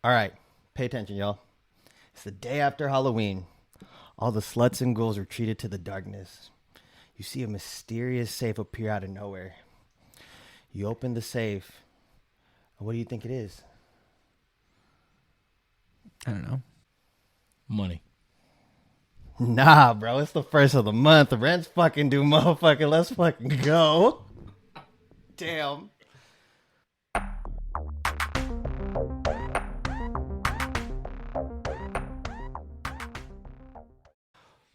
All right, pay attention, y'all. It's the day after Halloween. All the sluts and ghouls retreated to the darkness. You see a mysterious safe appear out of nowhere. You open the safe. What do you think it is? I don't know. Money. Nah, bro. It's the first of the month. The rent's fucking due, motherfucker. Let's fucking go. Damn.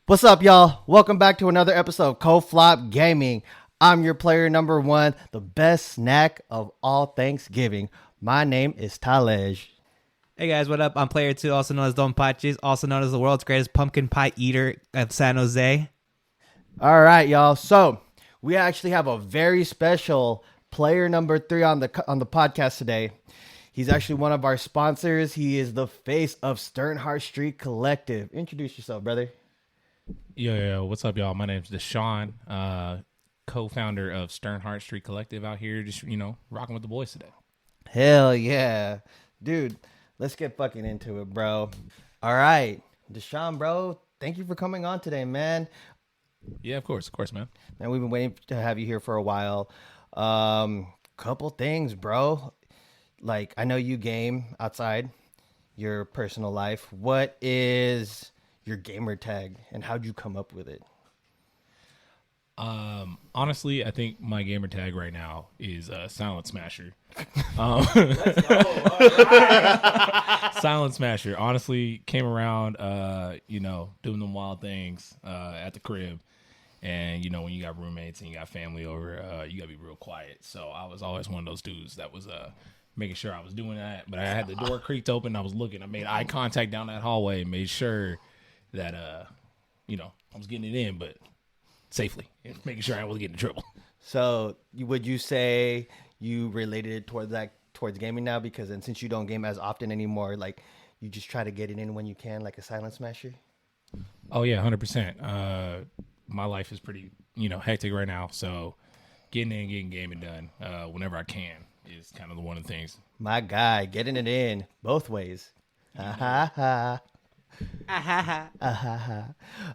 What's up, y'all? Welcome back to another episode of Co-Flop Gaming. I'm your player number one, the best snack of all Thanksgiving. My name is Talej. Hey guys, what up? I'm player 2, also known as Don Paches, also known as the world's greatest pumpkin pie eater of San Jose. All right, y'all. So we actually have a very special player number 3 on the podcast today. He's actually one of our sponsors. He is the face of Sternhert Street Collective. Introduce yourself, brother. Yo, what's up, y'all? My name's Deshaun, co-founder of Sternhart Street Collective out here, just, rocking with the boys today. Hell yeah. Dude, let's get fucking into it, bro. All right. Deshaun, bro, thank you for coming on today, man. Yeah, of course, man. Man, we've been waiting to have you here for a while. Couple things, bro. Like, I know you game outside your personal life. What is your gamer tag and how'd you come up with it? Honestly, I think my gamer tag right now is Silent Smasher. Silent Smasher. Honestly, came around, doing them wild things at the crib. And, when you got roommates and you got family over, you got to be real quiet. So I was always one of those dudes that was making sure I was doing that. But I had the door creaked open. I was looking. I made eye contact down that hallway, made sure that, I was getting it in, but safely, and making sure I wasn't getting in trouble. So would you say you related it towards gaming now? Because then since you don't game as often anymore, like you just try to get it in when you can, like a silent smasher? Oh yeah, 100%. My life is pretty, hectic right now. So getting in, getting gaming done whenever I can is kind of one of the things. My guy, getting it in both ways.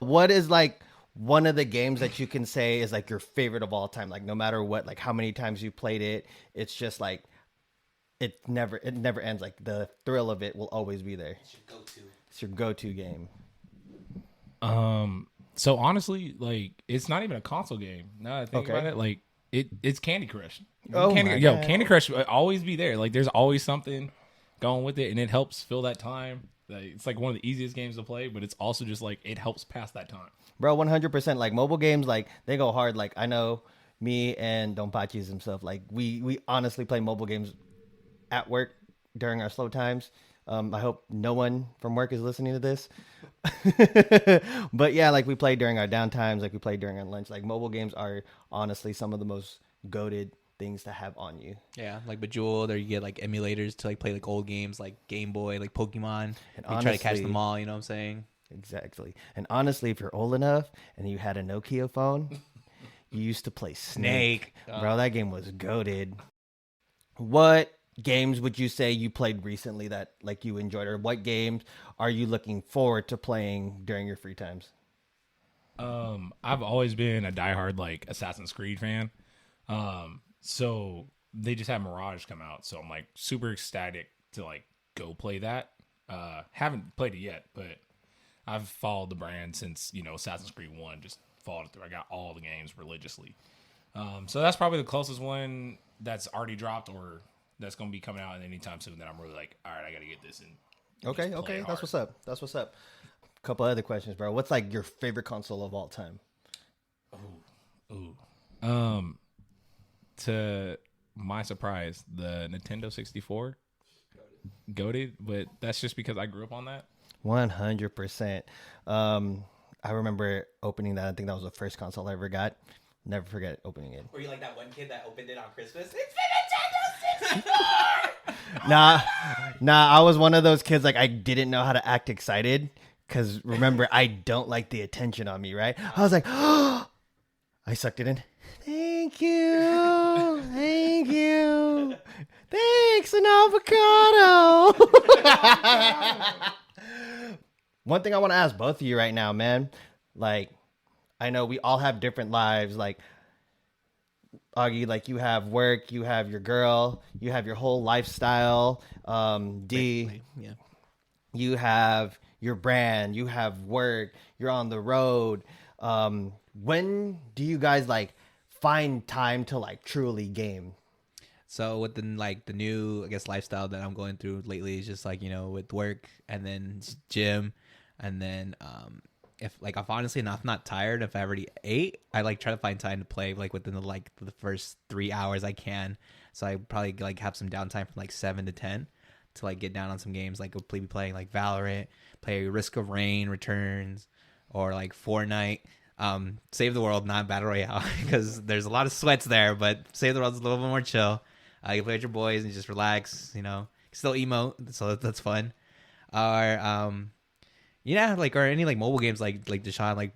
What is like one of the games that you can say is like your favorite of all time? Like no matter what, like how many times you played it, it's just like it never ends. Like the thrill of it will always be there. It's your go-to game. So honestly, like it's not even a console game. Now that I think about it, like it's Candy Crush. Candy Crush will always be there. Like there's always something going with it, and it helps fill that time. It's like one of the easiest games to play, but it's also just like it helps pass that time. Bro, 100%. Like mobile games, like they go hard. Like I know me and Don Pachis himself, like we honestly play mobile games at work during our slow times. I hope no one from work is listening to this. But yeah, like we play during our downtimes, like we play during our lunch. Like mobile games are honestly some of the most goated things to have on you. Yeah, like Bejeweled, or you get like emulators to like play like old games like Game Boy, like Pokemon. And you try to catch them all, you know what I'm saying? Exactly. And honestly, if you're old enough and you had a Nokia phone, you used to play Snake. Bro, that game was goated. What games would you say you played recently that like you enjoyed, or what games are you looking forward to playing during your free times? I've always been a diehard like Assassin's Creed fan. So they just had Mirage come out, so I'm like super ecstatic to like go play that. Haven't played it yet, but I've followed the brand since Assassin's Creed 1. Just followed it through. I got all the games religiously. So that's probably the closest one that's already dropped or that's going to be coming out anytime soon that I'm really like, all right, I got to get this in. Okay, that's what's up. Couple other questions, bro. What's like your favorite console of all time? To my surprise, the Nintendo 64 goated, but that's just because I grew up on that. 100%. I remember opening that. I think that was the first console I ever got. Never forget opening it. Were you like that one kid that opened it on Christmas? It's the Nintendo 64! Nah, I was one of those kids, like, I didn't know how to act excited, because, remember, I don't like the attention on me, right? I was like, oh, I sucked it in. Thank you. Thanks, an avocado. One thing I want to ask both of you right now, man. Like, I know we all have different lives. Like, Augie, like you have work, you have your girl, you have your whole lifestyle. D, Yeah. you have your brand, you have work, you're on the road. When do you guys like find time to like truly game? So with the new, I guess, lifestyle that I'm going through lately is just like, with work and then gym, and then if honestly not tired, if I already ate, I like try to find time to play like within the first 3 hours I can. So I probably like have some downtime from like 7 to 10 to like get down on some games, like be playing like Valorant, play Risk of Rain Returns, or like Fortnite. Save the World, not Battle Royale, because there's a lot of sweats there, but Save the World's a little bit more chill. You play with your boys and just relax, still emote, so that's fun. Or or any like mobile games like Deshaun, like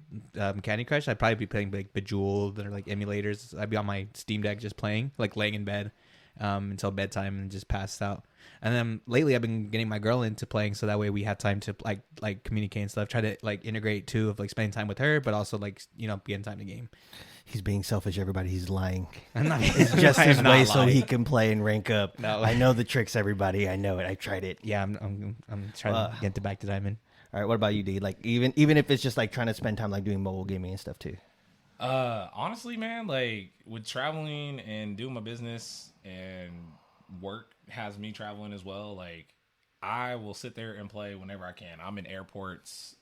Candy Crush. I'd probably be playing like Bejeweled or like emulators. I'd be on my Steam Deck just playing, like laying in bed until bedtime and just passed out. And then lately I've been getting my girl into playing, so that way we have time to like communicate and stuff. Try to like integrate too of like spending time with her, but also like being time to game. He's being selfish, everybody. He's lying. I'm not. It's just his I'm not way so lying. he can play and rank up. No. I know the tricks, everybody. I know it. I tried it. Yeah, I'm trying to get back to diamond. All right, what about you, D? Like even if it's just like trying to spend time like doing mobile gaming and stuff too. Honestly, man, like with traveling and doing my business and work has me traveling as well. Like I will sit there and play whenever I can. I'm in airports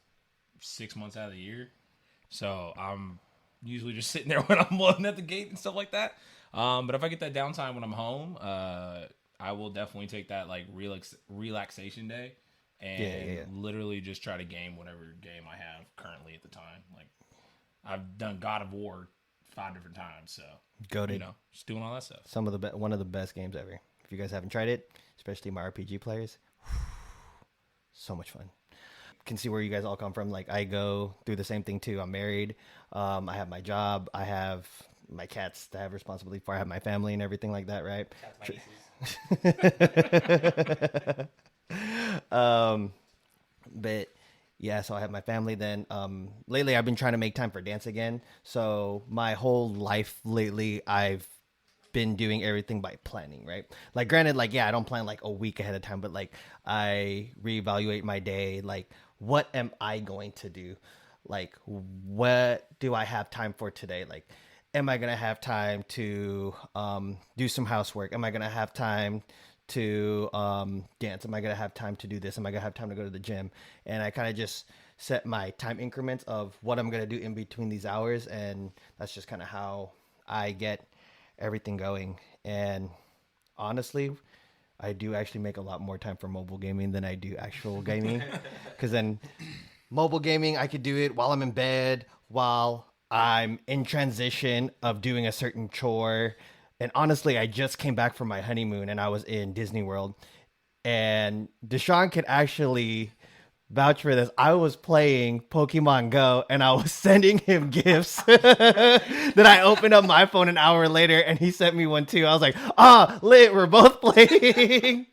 6 months out of the year, so I'm usually just sitting there when I'm loading at the gate and stuff like that. But if I get that downtime when I'm home, I will definitely take that like relaxation day and literally just try to game whatever game I have currently at the time. Like I've done God of War 5 different times, so Goated. Just doing all that stuff. One of the best games ever. If you guys haven't tried it, especially my RPG players, so much fun. Can see where you guys all come from. Like I go through the same thing too. I'm married. I have my job. I have my cats to have responsibility for. I have my family and everything like that, right? But yeah, so I have my family. Then lately I've been trying to make time for dance again. So my whole life lately I've been doing everything by planning, right? Like granted, like I don't plan like a week ahead of time, but like I reevaluate my day. Like what am I going to do? Like what do I have time for today? Like am I gonna have time to do some housework? Am I gonna have time to dance? Am I gonna have time to do this? Am I gonna have time to go to the gym? And I kind of just set my time increments of what I'm gonna do in between these hours, and that's just kind of how I get everything going. And honestly, I do actually make a lot more time for mobile gaming than I do actual gaming, because then mobile gaming I could do it while I'm in bed, while I'm in transition of doing a certain chore. And honestly, I just came back from my honeymoon and I was in Disney World, and Deshaun could actually vouch for this. I was playing Pokemon Go and I was sending him gifts that I opened up my phone an hour later and he sent me one too. I was like, lit, we're both playing.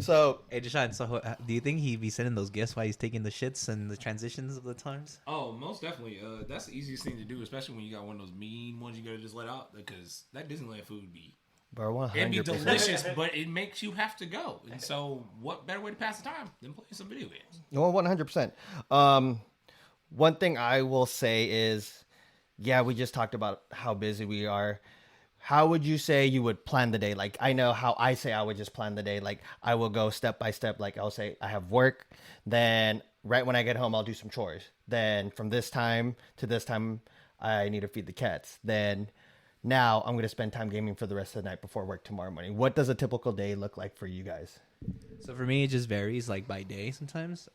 So, Hey, Deshaun, so do you think he'd be sending those gifts while he's taking the shits and the transitions of the times? Oh, most definitely. That's the easiest thing to do, especially when you got one of those mean ones you gotta just let out, because that Disneyland food would be bro, 100%. it'd be delicious, but it makes you have to go. And so, what better way to pass the time than playing some video games? Well, 100%. One thing I will say is, yeah, we just talked about how busy we are. How would you say you would plan the day? Like, I know how I say I would just plan the day. Like, I will go step by step. Like, I'll say I have work. Then right when I get home, I'll do some chores. Then from this time to this time, I need to feed the cats. Then now I'm going to spend time gaming for the rest of the night before work tomorrow morning. What does a typical day look like for you guys? So for me, it just varies like by day sometimes.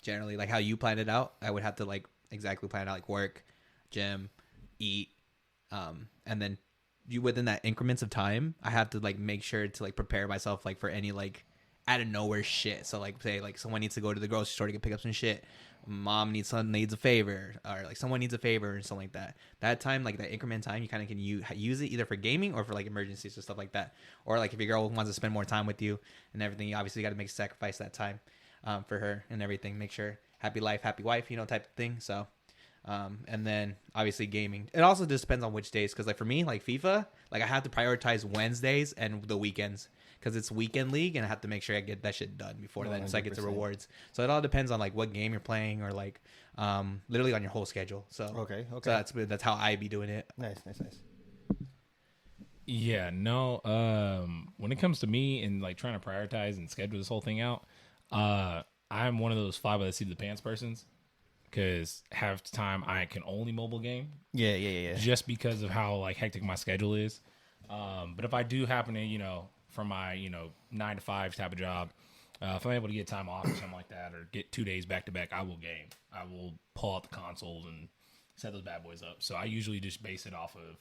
Generally, like how you plan it out, I would have to like exactly plan it out, like work, gym, eat, and then you within that increments of time, I have to like make sure to like prepare myself like for any like out of nowhere shit. So like say like someone needs to go to the grocery store to pick up some shit. Mom needs a favor, or like someone needs a favor or something like that. That time, like that increment time, you kind of can use it either for gaming or for like emergencies or stuff like that. Or like if your girl wants to spend more time with you and everything, you obviously got to make a sacrifice that time for her and everything. Make sure happy life, happy wife, type of thing. So, and then obviously gaming. It also just depends on which days, because like for me, like FIFA, like I have to prioritize Wednesdays and the weekends. Because it's weekend league, and I have to make sure I get that shit done before then, so I get the rewards. So it all depends on like what game you're playing, or like literally on your whole schedule. So okay. So that's how I be doing it. Nice. Yeah, no. When it comes to me and like trying to prioritize and schedule this whole thing out, I'm one of those fly by the seat of the pants persons. Because half the time I can only mobile game. Yeah. Just because of how like hectic my schedule is. But if I do happen to, from my 9 to 5 type of job, if I'm able to get time off or something like that, or get 2 days back to back, I will game. I will pull out the consoles and set those bad boys up. So I usually just base it off of,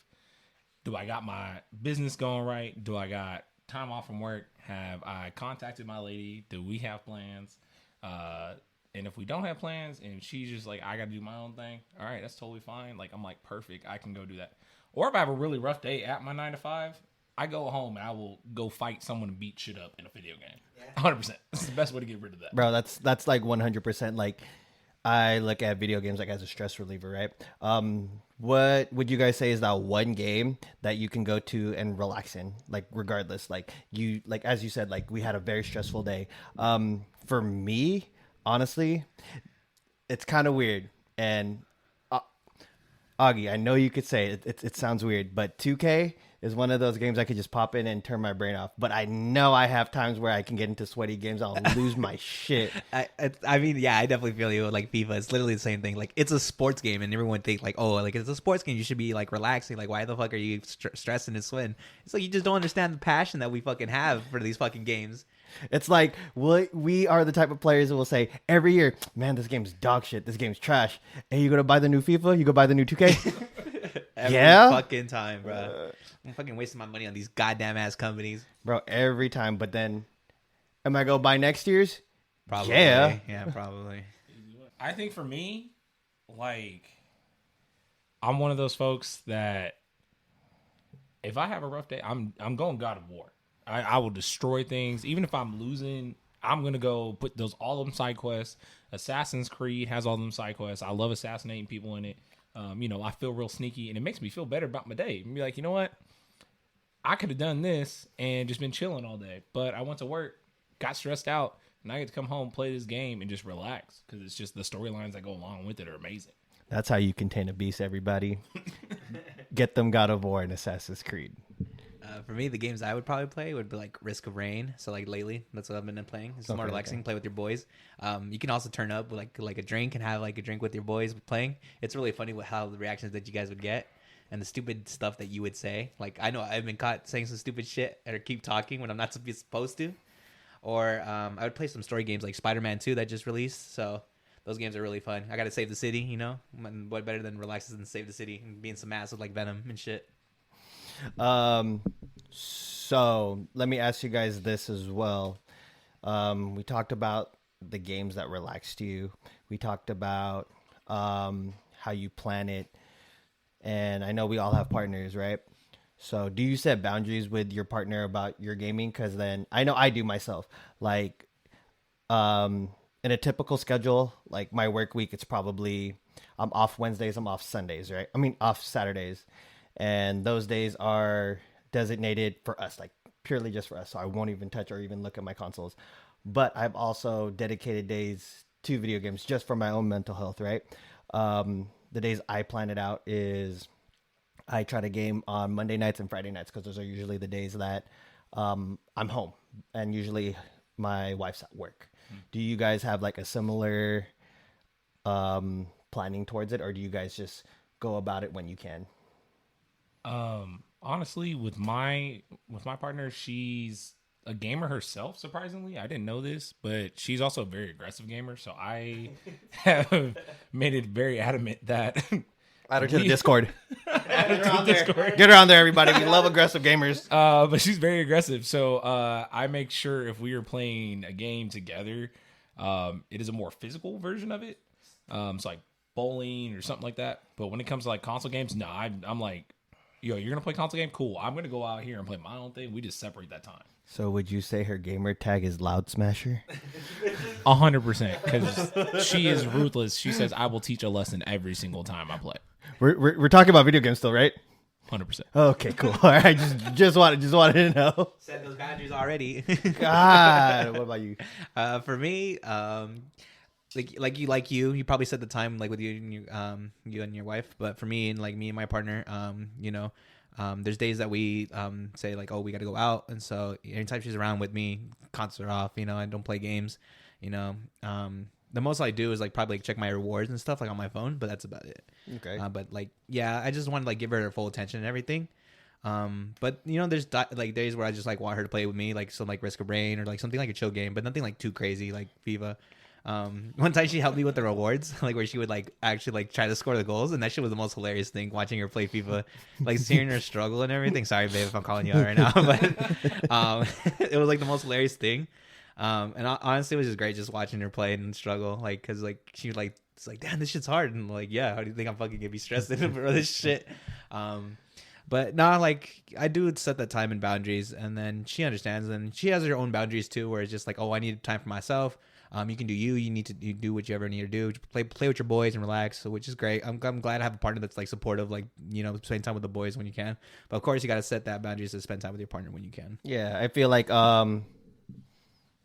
do I got my business going right? Do I got time off from work? Have I contacted my lady? Do we have plans? And if we don't have plans and she's just like, I got to do my own thing, all right, that's totally fine. Like, I'm like, perfect, I can go do that. Or if I have a really rough day at my 9 to 5, I go home and I will go fight someone and beat shit up in a video game. 100%. That's the best way to get rid of that. Bro, that's like 100%. Like, I look at video games like as a stress reliever, right? What would you guys say is that one game that you can go to and relax in, like regardless? Like you, like as you said, like we had a very stressful day. For me, honestly, it's kind of weird. And Augie, I know you could say it sounds weird, but 2K is one of those games I could just pop in and turn my brain off. But I know I have times where I can get into sweaty games. I'll lose my shit. I mean, yeah, I definitely feel you. Like FIFA, it's literally the same thing. Like it's a sports game, and everyone think like, oh, like it's a sports game. You should be like relaxing. Like, why the fuck are you stressing and sweating? It's like you just don't understand the passion that we fucking have for these fucking games. It's like we are the type of players that will say every year, man, this game's dog shit. This game's trash. And you go to buy the new FIFA, you go buy the new 2K. Every yeah, fucking time, bro. I'm fucking wasting my money on these goddamn ass companies, bro. Every time, but then, am I go buy next year's? Probably. Yeah, probably. I think for me, like, I'm one of those folks that if I have a rough day, I'm going God of War. I will destroy things, even if I'm losing. I'm gonna go put all of them side quests. Assassin's Creed has all them side quests. I love assassinating people in it. I feel real sneaky, and it makes me feel better about my day. And be like, you know what? I could have done this and just been chilling all day, but I went to work, got stressed out, and I get to come home, play this game, and just relax because it's just the storylines that go along with it are amazing. That's how you contain a beast, everybody. Get them God of War and Assassin's Creed. For me, the games I would probably play would be like Risk of Rain. So like lately, that's what I've been playing. It's more relaxing. Play with your boys. You can also turn up with like a drink and have like a drink with your boys playing. It's really funny with how the reactions that you guys would get and the stupid stuff that you would say. Like I know I've been caught saying some stupid shit or keep talking when I'm not supposed to. Or I would play some story games like Spider-Man 2 that just released. So those games are really fun. I got to save the city, What better than relaxes and save the city and being some ass with like Venom and shit. So let me ask you guys this as well. We talked about the games that relaxed you. We talked about how you plan it, and I know we all have partners, right? So do you set boundaries with your partner about your gaming? Because then I know I do myself. Like, in a typical schedule, like my work week, it's probably I'm off Wednesdays, I'm off Sundays, right? I mean, off Saturdays. And those days are designated for us, like purely just for us. So I won't even touch or even look at my consoles. But I've also dedicated days to video games just for my own mental health, right? The days I plan it out is I try to game on Monday nights and Friday nights because those are usually the days that I'm home. And usually my wife's at work. Do you guys have like a similar planning towards it? Or do you guys just go about it when you can? Honestly, with my partner, she's a gamer herself, surprisingly. I didn't know this, but she's also a very aggressive gamer. So I have made it very adamant that Add her to the Discord. Add her to the Discord. Get her on there, everybody. We love aggressive gamers. But she's very aggressive. So I make sure if we are playing a game together, it is a more physical version of it. So like bowling or something like that. But when it comes to like console games, no, I'm like, yo, you're gonna play console game? Cool. I'm gonna go out here and play my own thing. We just separate that time. So would you say her gamer tag is Loud Smasher? 100%, because she is ruthless. She says I will teach a lesson every single time I play. We're talking about video games still, right? 100%. Okay, cool. All right, just wanted to know. Set those boundaries already. God, what about you? For me, like you probably set the time like with you and your wife. But for me and like me and my partner, there's days that we say like, oh, we got to go out, and so anytime she's around with me, concerts are off. I don't play games. The most I do is like probably check my rewards and stuff like on my phone, but that's about it. Okay. But like, yeah, I just want to like give her full attention and everything. But there's like days where I just like want her to play with me, like some like Risk of Rain or like something like a chill game, but nothing like too crazy like FIFA. One time she helped me with the rewards, like where she would like actually like try to score the goals, and that shit was the most hilarious thing, watching her play FIFA, like seeing her struggle and everything. Sorry, babe, if I'm calling you out right now, but it was like the most hilarious thing. And honestly, it was just great just watching her play and struggle, like because like she like it's like, damn, this shit's hard, and like, yeah, how do you think I'm fucking gonna be stressed for this shit? But no, like I do set that time and boundaries, and then she understands, and she has her own boundaries too, where it's just like, oh, I need time for myself. You can do you need to do whatever you need to do. Play with your boys and relax, so which is great. I'm glad I have a partner that's like supportive, like spend time with the boys when you can. But of course, you got to set that boundaries to spend time with your partner when you can. Yeah, I feel like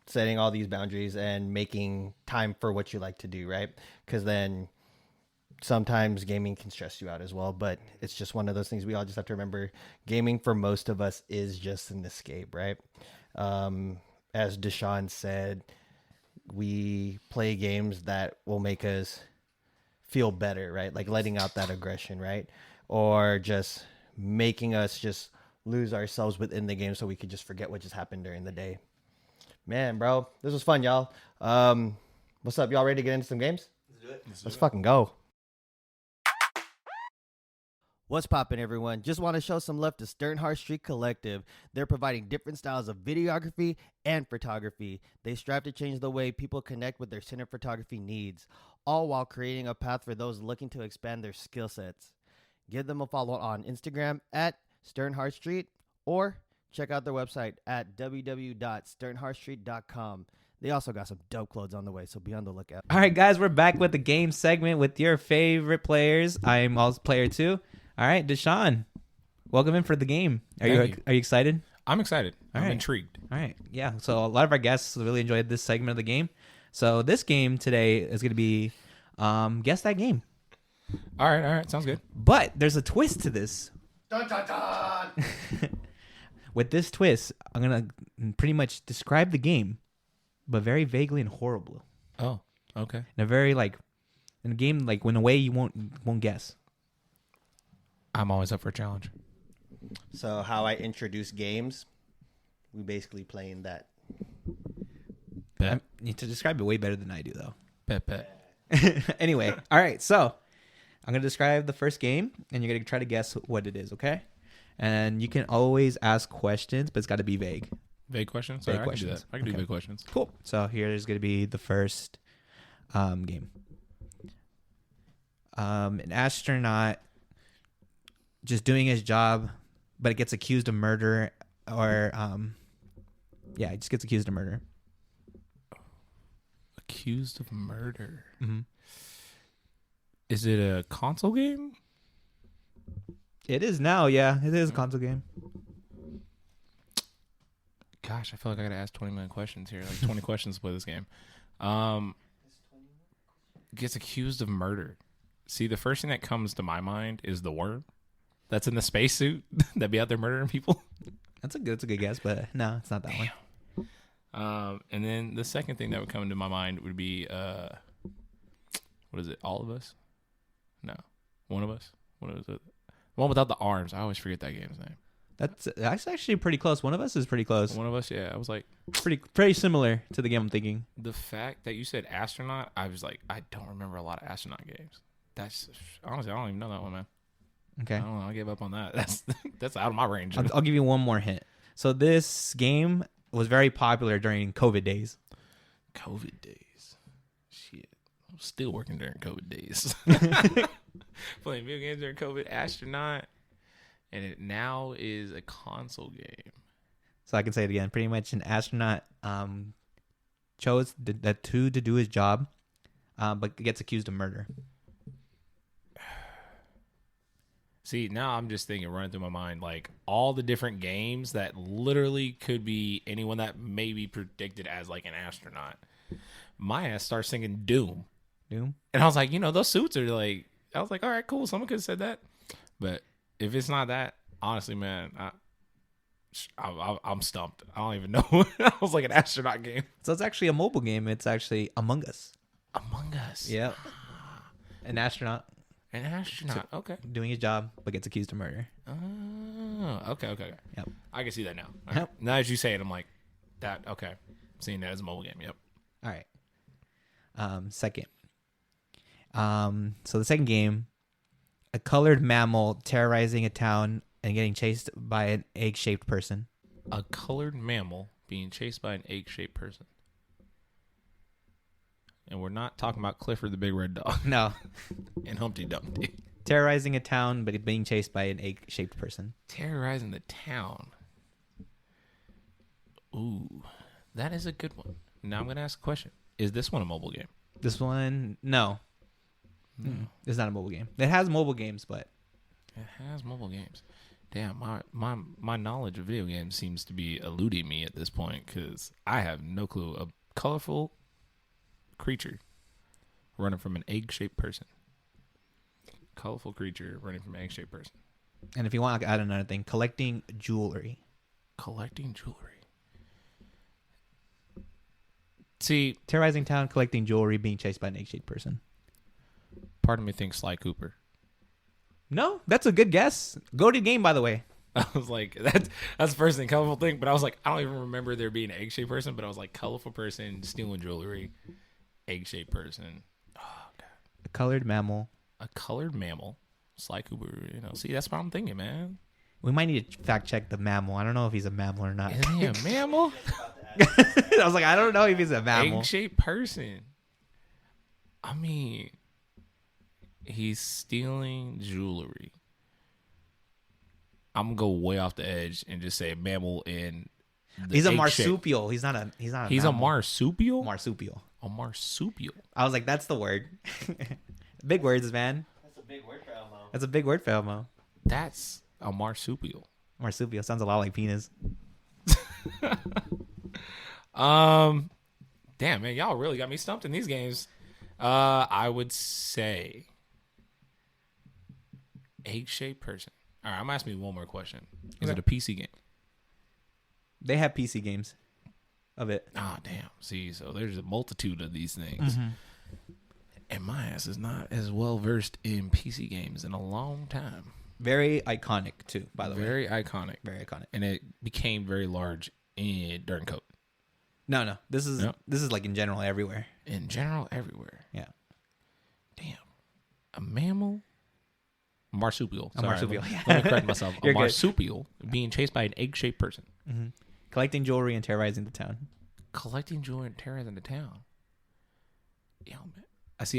setting all these boundaries and making time for what you like to do, right? Because then sometimes gaming can stress you out as well. But it's just one of those things we all just have to remember. Gaming for most of us is just an escape, right? As Deshaun said, we play games that will make us feel better, right? Like letting out that aggression, right? Or just making us just lose ourselves within the game so we could just forget what just happened during the day. Man, bro, this was fun, y'all. What's up? Y'all ready to get into some games? Let's do it. Let's fucking go. What's poppin', everyone? Just want to show some love to Sternhart Street Collective. They're providing different styles of videography and photography. They strive to change the way people connect with their cine photography needs, all while creating a path for those looking to expand their skill sets. Give them a follow on Instagram at Sternhart Street, or check out their website at www.sternhartstreet.com. They also got some dope clothes on the way, so be on the lookout. All right, guys, we're back with the game segment with your favorite players. I'm also player 2. All right, Deshaun, welcome in for the game. Are you excited? I'm excited. I'm right. intrigued. All right, yeah. So a lot of our guests really enjoyed this segment of the game. So this game today is going to be Guess That Game. All right. Sounds good. But there's a twist to this. Dun, dun, dun. With this twist, I'm going to pretty much describe the game, but very vaguely and horribly. Oh, okay. In a very in a game in a way you won't guess. I'm always up for a challenge. So how I introduce games, we basically playing that. You need to describe it way better than I do, though. Bet. Anyway, all right. So I'm going to describe the first game, and you're going to try to guess what it is, okay? And you can always ask questions, but it's got to be vague. Vague questions? Vague I questions. I can do vague questions. Cool. So here's going to be the first game. An astronaut just doing his job, but it gets accused of murder, or it just gets accused of murder. Accused of murder. Mm-hmm. Is it a console game? It is now, yeah. It is a console game. Gosh, I feel like I gotta ask 20 million questions here. Like 20 questions to play this game. Gets accused of murder. See, the first thing that comes to my mind is the worm that's in the spacesuit that be out there murdering people. That's a good guess, but no, it's not that one. And then the second thing that would come to my mind would be what is it? All of Us? No, One of Us. What is it? The one without the arms. I always forget that game's name. That's actually pretty close. One of Us is pretty close. One of Us, yeah. I was like, pretty similar to the game I'm thinking. the fact that you said astronaut, I was like, I don't remember a lot of astronaut games. That's honestly, I don't even know that one, man. Okay. I don't know. I gave up on that. That's out of my range. I'll give you one more hint. So this game was very popular during COVID days. COVID days. Shit. I'm still working during COVID days. Playing video games during COVID. Astronaut. And it now is a console game. So I can say it again. Pretty much an astronaut chose to do his job, but gets accused of murder. See, now I'm just thinking, running through my mind, like all the different games that literally could be anyone that may be predicted as like an astronaut. My ass starts thinking Doom. Doom? And I was like, those suits are like, I was like, all right, cool. Someone could have said that. But if it's not that, honestly, man, I'm stumped. I don't even know. I was like an astronaut game. So it's actually a mobile game. It's actually Among Us. Among Us. Yeah. An astronaut. An astronaut. Okay. Doing his job, but gets accused of murder. Oh, okay. Yep. I can see that now. All Yep. right. Now as you say it, I'm like, that, okay. Seeing that as a mobile game. Yep. All right. Second. So the second game, a colored mammal terrorizing a town and getting chased by an egg-shaped person. A colored mammal being chased by an egg-shaped person. And we're not talking about Clifford the Big Red Dog No. and Humpty Dumpty. Terrorizing a town, but being chased by an egg-shaped person. Terrorizing the town. Ooh, that is a good one. Now I'm going to ask a question. Is this one a mobile game? This one, no. It's not a mobile game. It has mobile games, but It has mobile games. Damn, my knowledge of video games seems to be eluding me at this point because I have no clue. A colorful creature running from an egg-shaped person. Colorful creature running from an egg-shaped person. and if you want, I can add another thing: collecting jewelry. Collecting jewelry. See, Terrorizing town, collecting jewelry, being chased by an egg-shaped person. part of me thinks Sly Cooper. No, that's a good guess. Goated game, by the way. I was like, that's the first thing, colorful thing. But I was like, I don't even remember there being an egg-shaped person. But I was like, colorful person, stealing jewelry, egg-shaped person. Oh, God. A colored mammal. A colored mammal. Sly Cooper, See, that's what I'm thinking, man. We might need to fact check the mammal. I don't know if he's a mammal or not. Is he a mammal? I was like, I don't know if he's a mammal. Egg-shaped person. I mean, he's stealing jewelry. I'm gonna go way off the edge and just say mammal in. He's a marsupial. He's not a. He's a mammal. marsupial. Marsupial. A marsupial. I was like, that's the word. Big words, man. That's a big word for Elmo. That's a big word for Elmo. That's a marsupial. Marsupial sounds a lot like penis. Damn, man, y'all really got me stumped in these games. I would say egg-shaped person. All right, I'm gonna ask me one more question. Is it a PC game? They have PC games of it. Oh, damn. See, so there's a multitude of these things. Mm-hmm. And my ass is not as well versed in PC games in a long time. Very iconic too, by the way. Very iconic. Very iconic. And it became very large during COVID. No. This is like in general everywhere. In general, everywhere. Yeah. Damn. A mammal? Marsupial. A marsupial, Let, yeah. let me correct myself. You're A good. marsupial being chased by an egg-shaped person. Mm-hmm. Collecting jewelry and terrorizing the town. Collecting jewelry and terrorizing the town. Yo, man.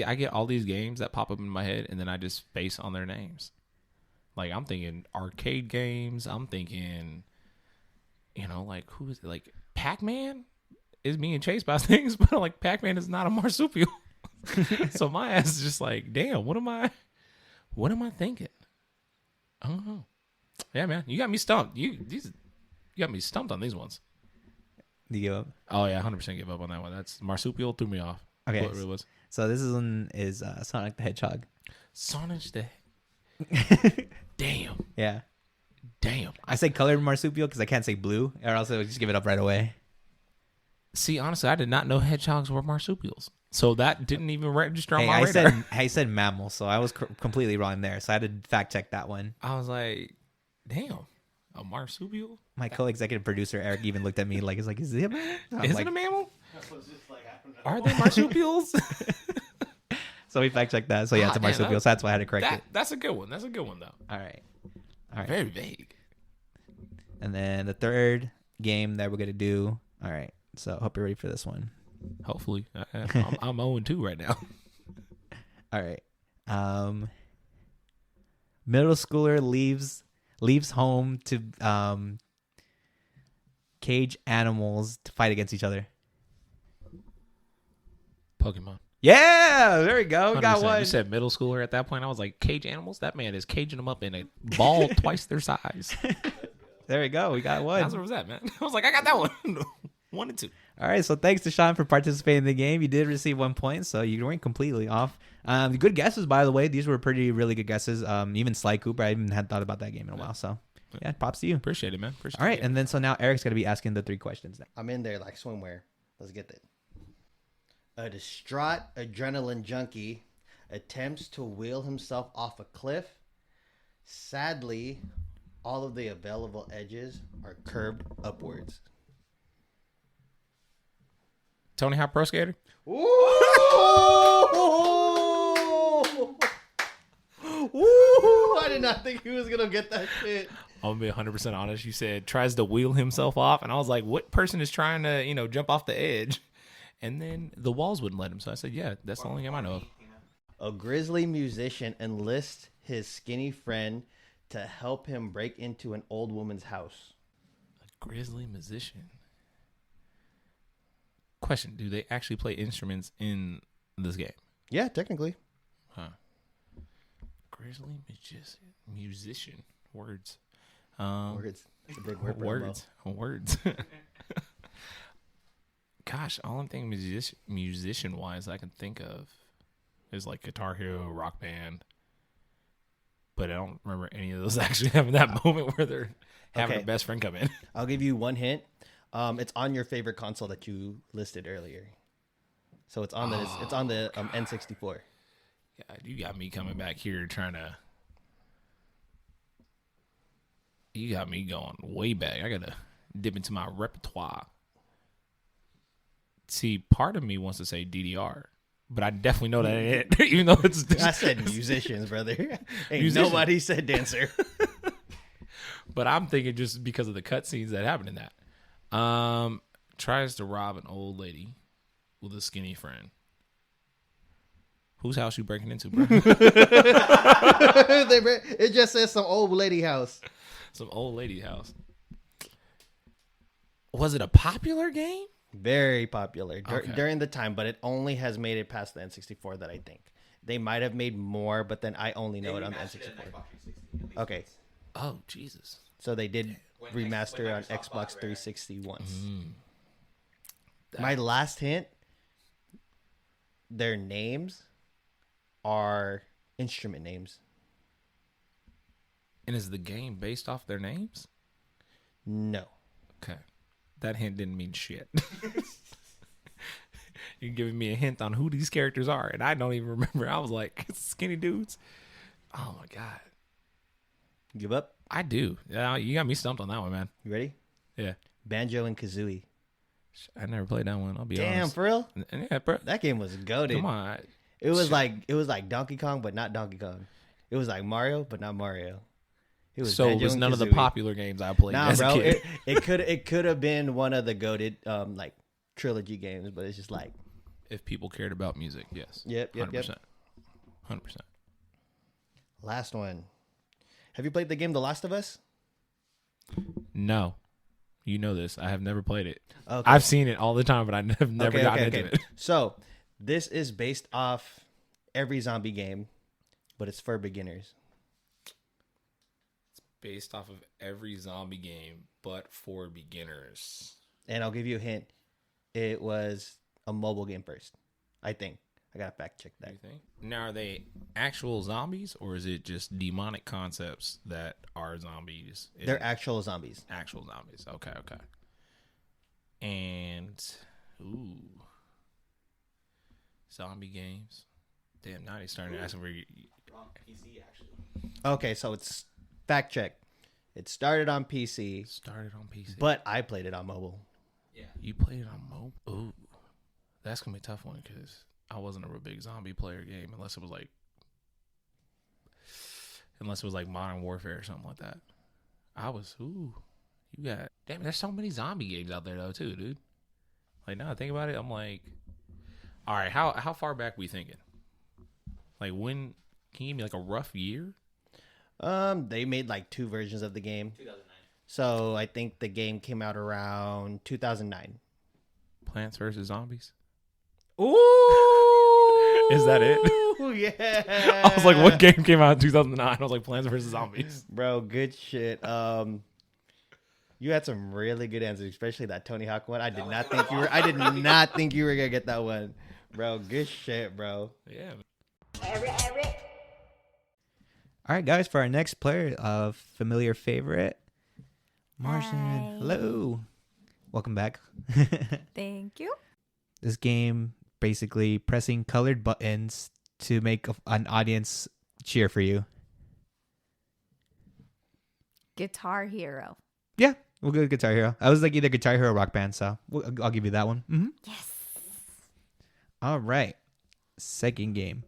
I get all these games that pop up in my head, and then I just base on their names. Like, I'm thinking arcade games. I'm thinking, like, who is it? Like, Pac-Man is being chased by things, but like, Pac-Man is not a marsupial. So my ass is just like, damn, what am I thinking? I don't know. Yeah, man, you got me stumped. You got me stumped on these ones. Do you give up? Oh yeah, 100% give up on that one. That's marsupial threw me off. Okay. What it was. So this one is Sonic the Hedgehog. Sonic the. Damn. Yeah. Damn. I say colored marsupial because I can't say blue, or else I would just give it up right away. See, honestly, I did not know hedgehogs were marsupials, so that didn't even register on Hey, my I radar. said mammal, so I was completely wrong there. So I had to fact check that one. I was like, damn, a marsupial? My co-executive producer Eric even looked at me like, "Is it a mammal?" I'm Is like, it a mammal? I was just like, I don't know. Are they marsupials? So we fact checked that. So yeah, it's a damn, marsupial. So that's why I had to correct it. That's a good one. That's a good one though. All right. All right. Very vague. And then the third game that we're gonna do. All right. So hope you're ready for this one. Hopefully, I'm 0-2 right now. All right. Middle schooler leaves home to cage animals to fight against each other. Pokemon. Yeah, there we go. We got 100%. one. You said middle schooler at that point. I was like, cage animals? That man is caging them up in a ball twice their size. There we go. We got one. That's where was that, man? I was like, I got that one. 1 and 2. All right. So thanks to Sean for participating in the game. You did receive 1 point, so you weren't completely off. Good guesses, by the way. These were really good guesses. Even Sly Cooper, I even had thought about that game in a while. So yeah, props to you. Appreciate it, man. Appreciate All right. it. And then so now Eric's going to be asking the 3 questions now. I'm in there like swimwear. Let's get it. A distraught adrenaline junkie attempts to wheel himself off a cliff. Sadly, all of the available edges are curved upwards. Tony Hawk Pro Skater? Ooh! Ooh! I did not think he was going to get that shit. I'm going to be 100% honest. You said tries to wheel himself off. And I was like, what person is trying to, jump off the edge? And then the walls wouldn't let him. So I said, yeah, that's the only game I know of. A grizzly musician enlists his skinny friend to help him break into an old woman's house. A grizzly musician. Question, do they actually play instruments in this game? Yeah, technically. Huh. Grizzly musician. Words. Words. It's a big word for Words. Gosh, all I'm thinking musician wise I can think of is like Guitar Hero, Rock Band. But I don't remember any of those actually having that moment where they're having a best friend come in. I'll give you one hint. It's on your favorite console that you listed earlier. So it's on the N64. Yeah, you got me coming back here trying to. You got me going way back. I gotta dip into my repertoire. See, part of me wants to say DDR, but I definitely know that ain't it. Even though it's I said musicians, brother. Ain't Musician. nobody said dancer. But I'm thinking just because of the cutscenes that happen in that. Tries to rob an old lady with a skinny friend. Whose house you breaking into, bro? It just says some old lady house. Some old lady house. Was it a popular game? Very popular Okay. during the time, but it only has made it past the N64 that I think. They might have made more, but then I only know it on the N64. Okay. Oh, Jesus. So they did remaster on Xbox 360 once. My last hint, their names are instrument names. And is the game based off their names? No. Okay. That hint didn't mean shit. You're giving me a hint on who these characters are, and I don't even remember. I was like, skinny dudes. Oh, my God. Give up? I do. Yeah, you got me stumped on that one, man. You ready? Yeah. Banjo and Kazooie. I never played that one. I'll be Damn, honest. for real? Yeah, bro. That game was goated. Come on. It was like Donkey Kong, but not Donkey Kong. It was like Mario, but not Mario. It was So it Banjo was and none of the Kazooie. popular games I played Nah, as bro. a kid. It could have been one of the goated like trilogy games, but it's just like If people cared about music, yes. Yep. 100%. 100%. Last one. Have you played the game The Last of Us? No. You know this. I have never played it. Okay. I've seen it all the time, but I have never Okay, gotten okay, into okay. it. So this is based off every zombie game, but it's for beginners. Based off of every zombie game, but for beginners. And I'll give you a hint. It was a mobile game first, I think. I gotta fact check that. You think? Now, are they actual zombies, or is it just demonic concepts that are zombies? They're actual zombies. Actual zombies. Okay. And zombie games. Damn, now he's starting to ask for PC actually. Okay, so it's fact check. It started on PC, started on PC, but I played it on mobile. you played it on mobile. Ooh, that's gonna be a tough one because I wasn't a real big zombie player game unless it was like Modern Warfare or something like that. Damn, there's so many zombie games out there though too, dude. Like now I think about it, I'm like, all right, how far back we thinking? Like when? Can you give me like a rough year? They made like 2 versions of the game. 2009. So I think the game came out around 2009. Plants vs Zombies. Ooh, Is that it? Yeah. I was like, what game came out in 2009? I was like, Plants vs Zombies. Bro, good shit. You had some really good answers, especially that Tony Hawk one. I did not think you were gonna get that one, bro. Good shit, bro. Yeah. All right, guys, for our next player of familiar favorite, Marshiann. Hi. Hello. Welcome back. Thank you. This game, basically pressing colored buttons to make an audience cheer for you. Guitar Hero. Yeah, we'll go with Guitar Hero. I was like either Guitar Hero or Rock Band, so I'll give you that one. Mm-hmm. Yes. All right. Second game.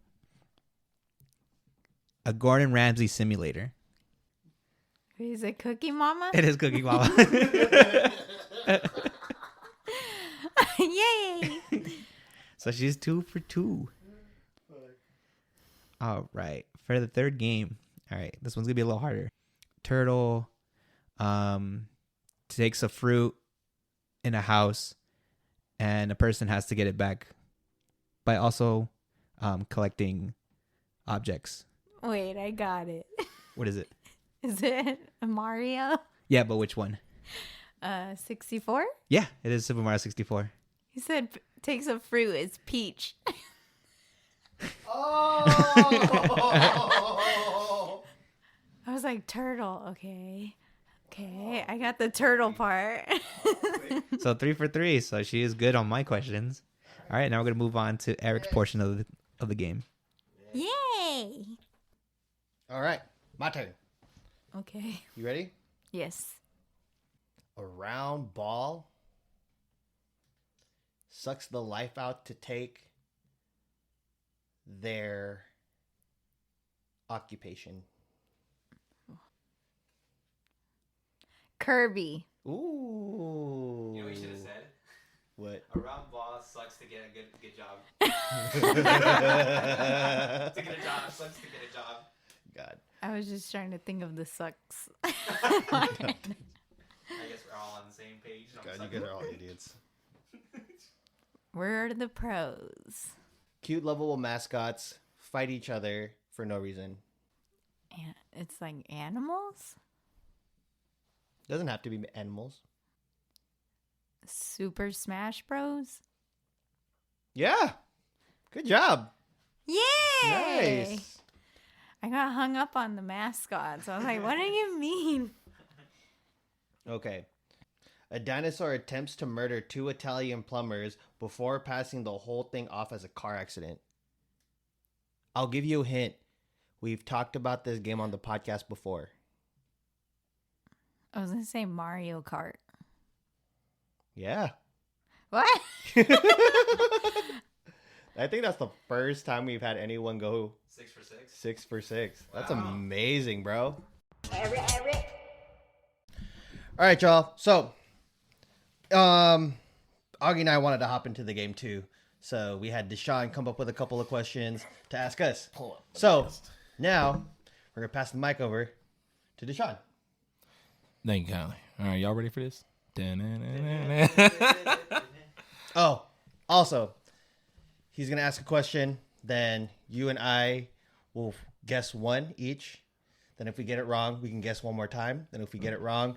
A Gordon Ramsay simulator. Is it Cookie Mama? It is Cookie Mama. Yay. So she's 2 for 2. All right. For the third game. All right. This one's going to be a little harder. Turtle takes a fruit in a house and a person has to get it back by also collecting objects. Wait, I got it. What is it? Is it Mario? Yeah, but which one? 64? Yeah, it is Super Mario 64. He said takes a fruit. It's Peach. Oh. I was like, turtle. Okay. Okay. I got the turtle part. So 3 for 3. So she is good on my questions. All right, now we're going to move on to Eric's portion of the game. Yay. All right, my turn. Okay. You ready? Yes. A round ball sucks the life out to take their occupation. Kirby. Ooh. You know what you should have said? What? A round ball sucks to get a good job. To get a job sucks to get a job. God. I was just trying to think of the sucks. I guess we're all on the same page. God, you guys are all idiots. We're the pros. Cute, lovable mascots fight each other for no reason. And it's like animals? Doesn't have to be animals. Super Smash Bros. Yeah. Good job. Yay! Nice. I got hung up on the mascots. I was like, what do you mean? Okay. A dinosaur attempts to murder 2 Italian plumbers before passing the whole thing off as a car accident. I'll give you a hint. We've talked about this game on the podcast before. I was going to say Mario Kart. Yeah. What? I think that's the first time we've had anyone go 6 for 6. 6 for 6. That's Wow. amazing, bro. All right, y'all. So, Augie and I wanted to hop into the game too. So we had Deshaun come up with a couple of questions to ask us. So now we're gonna pass the mic over to Deshaun. Thank you, kindly. All right, y'all ready for this? Oh, also, he's gonna ask a question. Then you and I will guess one each. Then if we get it wrong, we can guess one more time. Then if we get it wrong,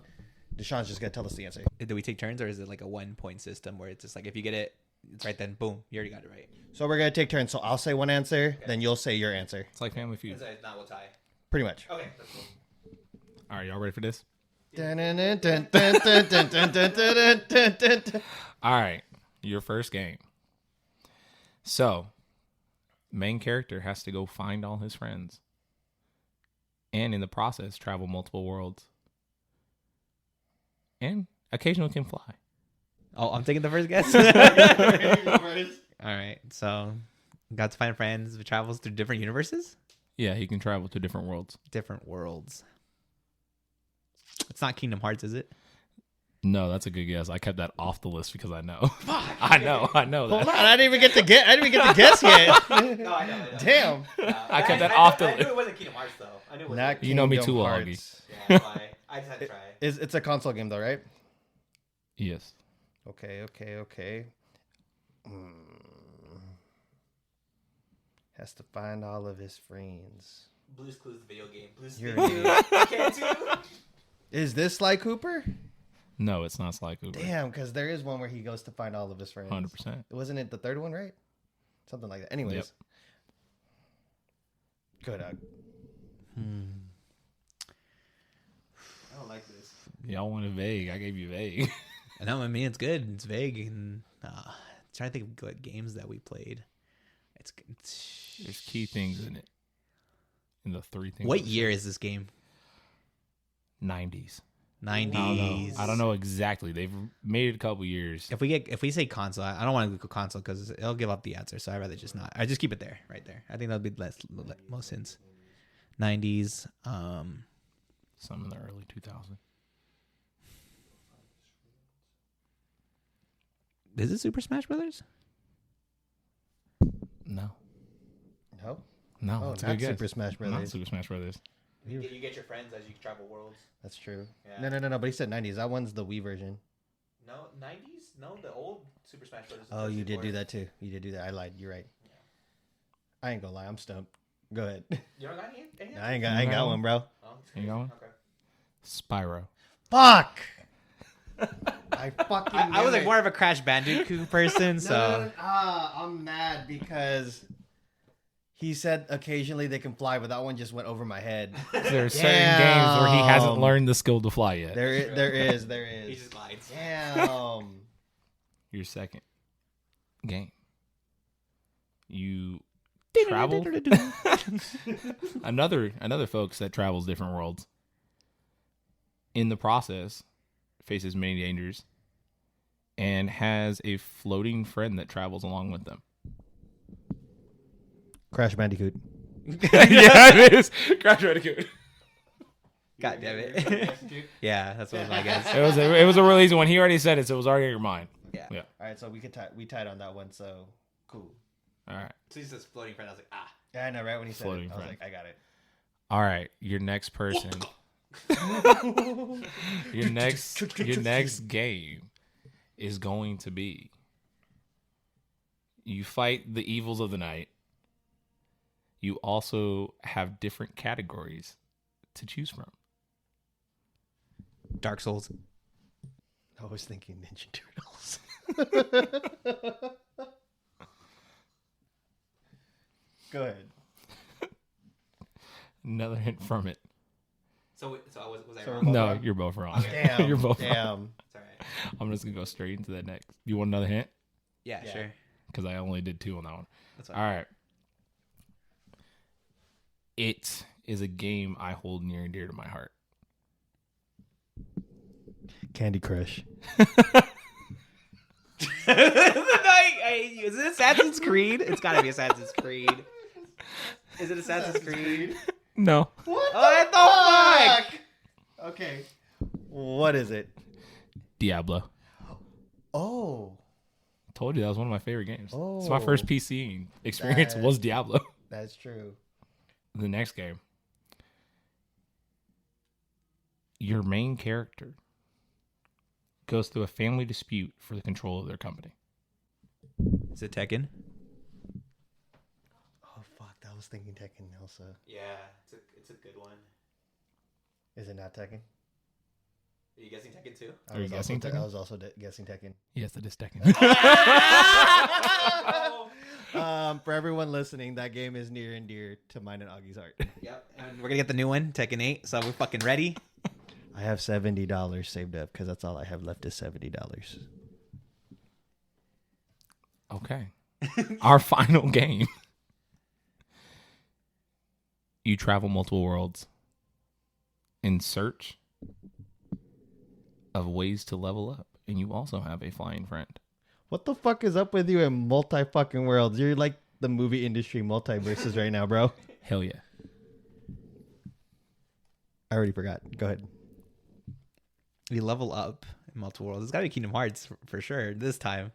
Deshaun's just gonna tell us the answer. Do we take turns or is it like a 1-point system where it's just like if you get it, it's right then, boom, you already got it right? So we're gonna take turns. So I'll say one answer, then you'll say your answer. It's like Family Feud. It's not we'll tie. Pretty much. Okay, that's cool. All right, y'all ready for this? All right, your first game. So, main character has to go find all his friends, and in the process, travel multiple worlds, and occasionally can fly. Oh, I'm taking the first guess. All right, so Got to find friends. Travels through different universes, Yeah, he can travel to different worlds. different worlds. It's not Kingdom Hearts, is it? No, that's a good guess. I kept that off the list because I know. I know Hold that. on, I didn't even get to guess yet. No, I know. Damn. I kept that off the I knew list. it wasn't Kingdom Hearts, though. I knew it wasn't. Not You know me Kingdom too well, Hearts. Yeah, that's why. I just had to try. It's a console game though, right? Yes. Okay. Has to find all of his friends. Blue's Clues, the video game. Blue's You're Clues. an idiot. Okay, too. Is this Sly Cooper? No, it's not Sly Cooper. Damn, because there is one where he goes to find all of his friends. 100%. Wasn't it the third one, right? Something like that. Anyways. Yep. Go, dog. I don't like this. Y'all wanted vague. I gave you vague. I know, I mean, it's good. It's vague. And trying to think of what games that we played. There's key things in it. In the three things. What year is this game? 90s. 90s. I don't know exactly. They've made it a couple years. If we say console, I don't want to go console because it'll give up the answer. So I'd rather just not. I just keep it there, right there. I think that'll be most hints. 90s. Some in the early 2000s. Is it Super Smash Brothers? No. No? No, Oh, that's a not good guess. Super Smash Brothers. Not Super Smash Brothers. You get your friends as you travel worlds. That's true. Yeah. No. But he said 90s. That one's the Wii version. No, 90s? No, the old Super Smash Brothers. Oh, you did do that too. You did do that. I lied. You're right. I ain't gonna lie. I'm stumped. Go ahead. You don't got any? I ain't got one, bro. Oh, You got one? Okay. Spyro. Fuck. I fucking. I was knew like it. more of a Crash Bandicoot person, so. No. I'm mad because he said occasionally they can fly, but that one just went over my head. There are certain games where he hasn't Damn. learned the skill to fly yet. There is. He just lied. Damn. Your second game. You travel. another folks that travels different worlds. In the process, faces many dangers, and has a floating friend that travels along with them. Crash Bandicoot. Yeah, it is. Crash Bandicoot. God damn it. Yeah, that's what I guess. It was a real easy one. He already said it, so it was already in your mind. Yeah. Yeah. All right, so we tied on that one. So cool. All right. So he says floating friend. I was like, ah. Yeah, I know, right? When he said Floating it, I was friend. like, I got it. All right. Your next person. your next game is going to be you fight the evils of the night. You also have different categories to choose from. Dark Souls. I was thinking Ninja Turtles. Go ahead. Another hint from it. So I was I So wrong? we're No, wrong? you're both wrong. Damn. You're both wrong. Damn. It's all right. I'm just gonna go straight into the next. You want another hint? Yeah, Yeah. sure. Because I only did 2 on that one. That's All fine. right. It is a game I hold near and dear to my heart. Candy Crush. Is it Assassin's Creed? It's gotta be Assassin's Creed. Is it Assassin's Creed? No. What What the fuck? Okay. What is it? Diablo. Oh, Told you that was one of my favorite games. It's my first Oh. PC experience That- was Diablo. that's true. The next game. Your main character goes through a family dispute for the control of their company. Is it Tekken? Oh fuck, I was thinking Tekken also. Yeah, it's a good one. Is it not Tekken? Are you guessing Tekken too? I Are you was guessing also Tekken? I was also guessing Tekken. Yes, it is Tekken. For everyone listening, that game is near and dear to mine and Augie's heart. Yep. And we're gonna get the new one, Tekken 8. So we're fucking ready. I have $70 saved up because that's all I have left is $70. Okay. Our final game. You travel multiple worlds in search of ways to level up, and you also have a flying friend. What the fuck is up with you in multi fucking worlds? You're like the movie industry multiverses right now, bro. Hell yeah. I already forgot. Go ahead. We level up in multiple worlds. It's got to be Kingdom Hearts for sure this time.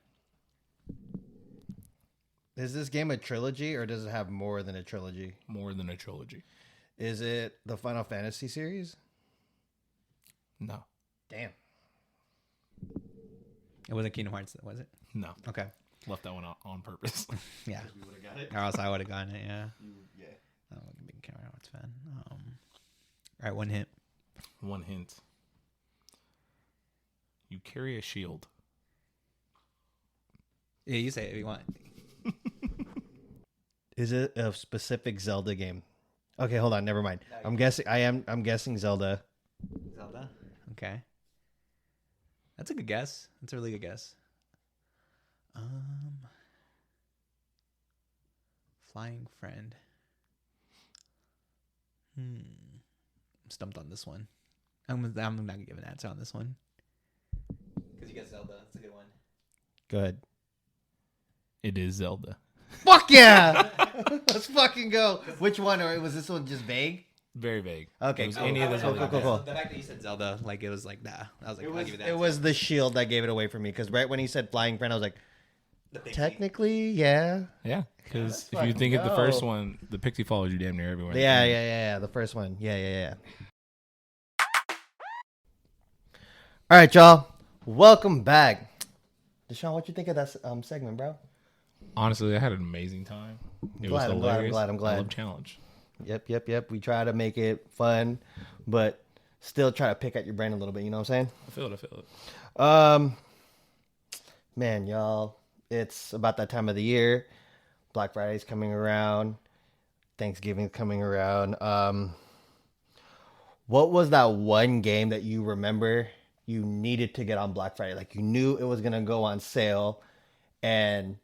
Is this game a trilogy or does it have more than a trilogy? More than a trilogy. Is it the Final Fantasy series? No. Damn. It wasn't Kingdom Hearts, was it? No. Okay. Left that one out on purpose. Yeah. We would have got it. Or else I would have gotten it, yeah. Yeah. I'm a big Kingdom Hearts fan. All right, one hint. One hint. You carry a shield. Yeah, you say it if you want. Is it a specific Zelda game? Okay, hold on. Never mind. I'm guessing Zelda. Zelda? Okay. That's a good guess. That's a really good guess. Flying friend. I'm stumped on this one. I'm not gonna give an answer on this one. Because you guess Zelda. That's a good one. Go ahead. It is Zelda. Fuck yeah! Let's fucking go. Which one? Or was this one just vague? Very vague. Okay, It was cool. any of those Cool, other cool, cool. The fact that you said Zelda, like it was like, nah. I was like, I'll give you that. It was the shield that gave it away for me. Because right when he said flying friend, I was like, the pixie. technically, yeah. Yeah. Because Let's if you fucking think of the go. first one, the pixie follows you damn near everywhere. Yeah. The first one. Yeah. All right, y'all. Welcome back. Deshaun, what you think of that segment, bro? Honestly, I had an amazing time. It was I'm hilarious. glad. I love challenge. Yep. We try to make it fun, but still try to pick at your brain a little bit. You know what I'm saying? I feel it. Man, y'all, it's about that time of the year. Black Friday's coming around. Thanksgiving's coming around. What was that one game that you remember you needed to get on Black Friday? Like you knew it was going to go on sale, and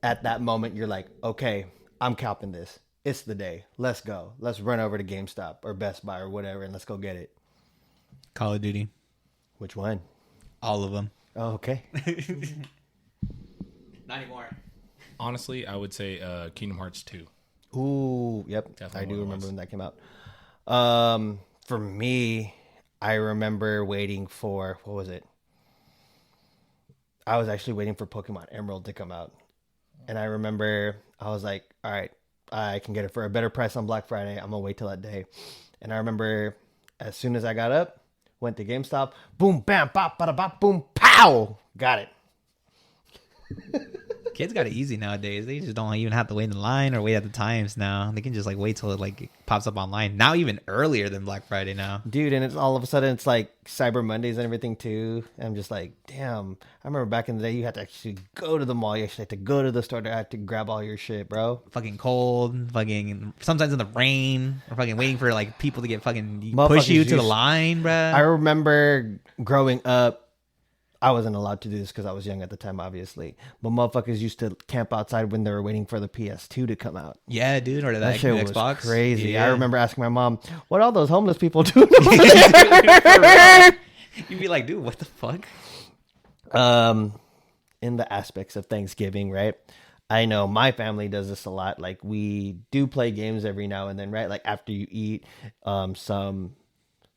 at that moment you're like, okay, I'm copping this. It's the day. Let's go. Let's run over to GameStop or Best Buy or whatever, and let's go get it. Call of Duty. Which one? All of them. Oh, okay. Not anymore. Honestly, I would say Kingdom Hearts 2. Ooh, yep. Definitely I do one it remember was. when that came out. For me, I remember waiting for, what was it? I was actually waiting for Pokemon Emerald to come out. And I remember I was like, all right, I can get it for a better price on Black Friday. I'm going to wait till that day. And I remember as soon as I got up, went to GameStop, boom, bam, bop, bada, bop, boom, pow, got it. Kids got it easy nowadays. They just don't even have to wait in line or wait at the times now. They can just like wait till it pops up online. Now even earlier than Black Friday now. Dude, and it's all of a sudden it's like Cyber Mondays and everything too. And I'm just like, damn. I remember back in the day you had to actually go to the mall. You actually had to go to the store to grab all your shit, bro. Fucking cold, fucking sometimes in the rain, or fucking waiting for like people to get fucking Motherfuckers push you to the used- line, bruh. I remember growing up, I wasn't allowed to do this because I was young at the time, obviously. But motherfuckers used to camp outside when they were waiting for the PS2 to come out. Yeah, dude, or That that shit new was Xbox. crazy. Yeah. I remember asking my mom, what are all those homeless people doing over there? You'd be like, dude, what the fuck? In the aspects of Thanksgiving, right? I know my family does this a lot. Like we do play games every now and then, right? Like after you eat,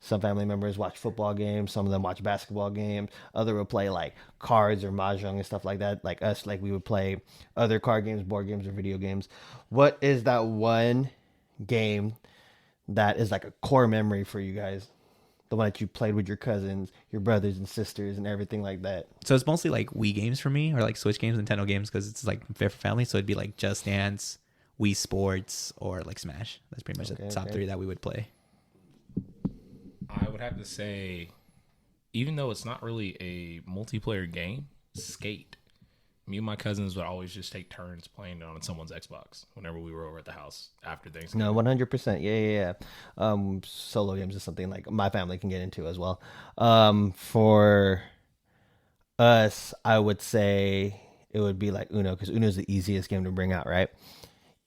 some family members watch football games. Some of them watch basketball games. Other will play like cards or mahjong and stuff like that. Like us, like we would play other card games, board games, or video games. What is that one game that is like a core memory for you guys? The one that you played with your cousins, your brothers and sisters, and everything like that. So it's mostly like Wii games for me, or like Switch games, Nintendo games, because it's like fair for family. So it'd be like Just Dance, Wii Sports, or like Smash. That's pretty much the top three that we would play. I would have to say, even though it's not really a multiplayer game, Skate. Me and my cousins would always just take turns playing it on someone's Xbox whenever we were over at the house after Thanksgiving. No, 100%. Yeah. Solo games is something like my family can get into as well. For us, I would say it would be like Uno, because Uno is the easiest game to bring out, right?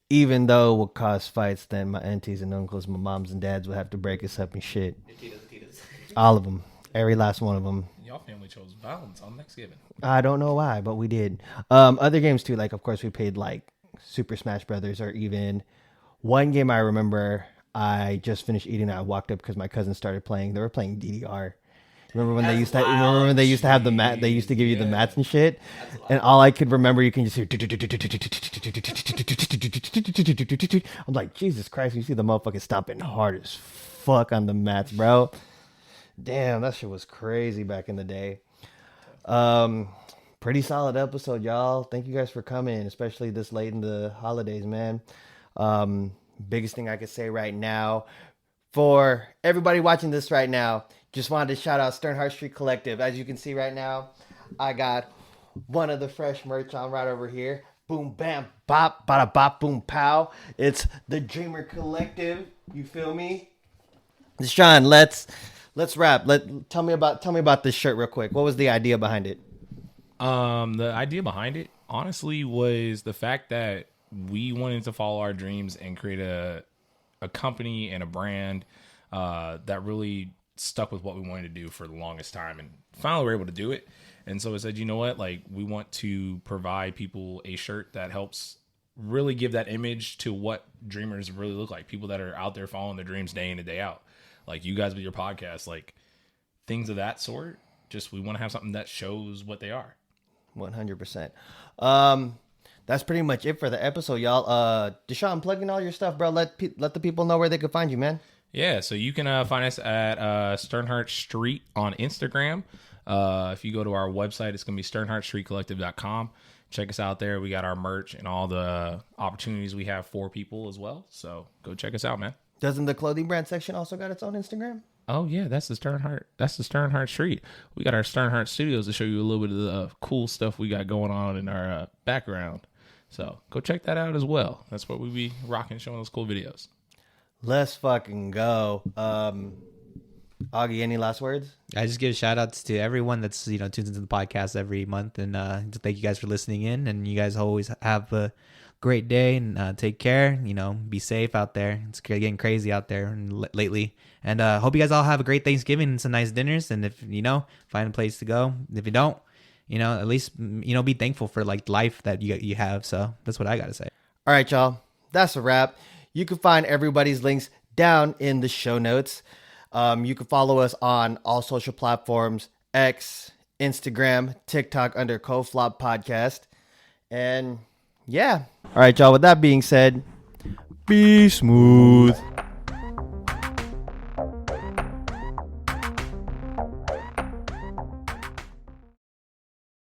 Even though it would cause fights, then my aunties and uncles, my moms and dads would have to break us up and shit. All of them. Every last one of them. Y'all family chose violence on Thanksgiving. I don't know why, but we did. Other games too, like of course we played like Super Smash Brothers, or even one game I remember I just finished eating and I walked up because my cousin started playing. They were playing DDR. Remember when they used to? Remember when they used to have the mat? They used to give you the mats and shit. And all I could remember, you can just hear. I'm like, Jesus Christ! You see the motherfucker stomping hard as fuck on the mats, bro. Damn, that shit was crazy back in the day. Pretty solid episode, y'all. Thank you guys for coming, especially this late in the holidays, man. Biggest thing I could say right now for everybody watching this right now, just wanted to shout out Sternhert Street Collective. As you can see right now, I got one of the fresh merch on right over here. Boom, bam, bop, bada, bop, boom, pow. It's the Dreamer Collective. You feel me? Deshaun, let's wrap. Tell me about this shirt real quick. What was the idea behind it? The idea behind it, honestly, was the fact that we wanted to follow our dreams and create a company and a brand that really stuck with what we wanted to do for the longest time, and finally we're able to do it. And so I said, you know what, like, we want to provide people a shirt that helps really give that image to what dreamers really look like, people that are out there following their dreams day in and day out, like you guys with your podcast, like things of that sort. Just we want to have something that shows what they are. 100%. That's pretty much it for the episode, y'all. Deshaun, plugging all your stuff, bro. Let the people know where they can find you, man. Yeah, so you can find us at Sternhart Street on Instagram. If you go to our website, it's going to be sternhartstreetcollective.com. Check us out there. We got our merch and all the opportunities we have for people as well. So go check us out, man. Doesn't the clothing brand section also got its own Instagram? Oh, yeah, that's the Sternhart. That's the Sternhart Street. We got our Sternhart Studios to show you a little bit of the cool stuff we got going on in our background. So go check that out as well. That's what we be rocking, showing those cool videos. Let's fucking go. Augie, any last words? I just give shout outs to everyone that's tunes into the podcast every month, and thank you guys for listening in. And you guys always have a great day, and take care. Be safe out there. It's getting crazy out there lately. And hope you guys all have a great Thanksgiving and some nice dinners. And if find a place to go. If you don't, at least be thankful for like life that you have. So that's what I gotta say. All right, y'all. That's a wrap. You can find everybody's links down in the show notes. You can follow us on all social platforms: X, Instagram, TikTok under CoFlop Podcast. And yeah. All right, y'all. With that being said, be smooth.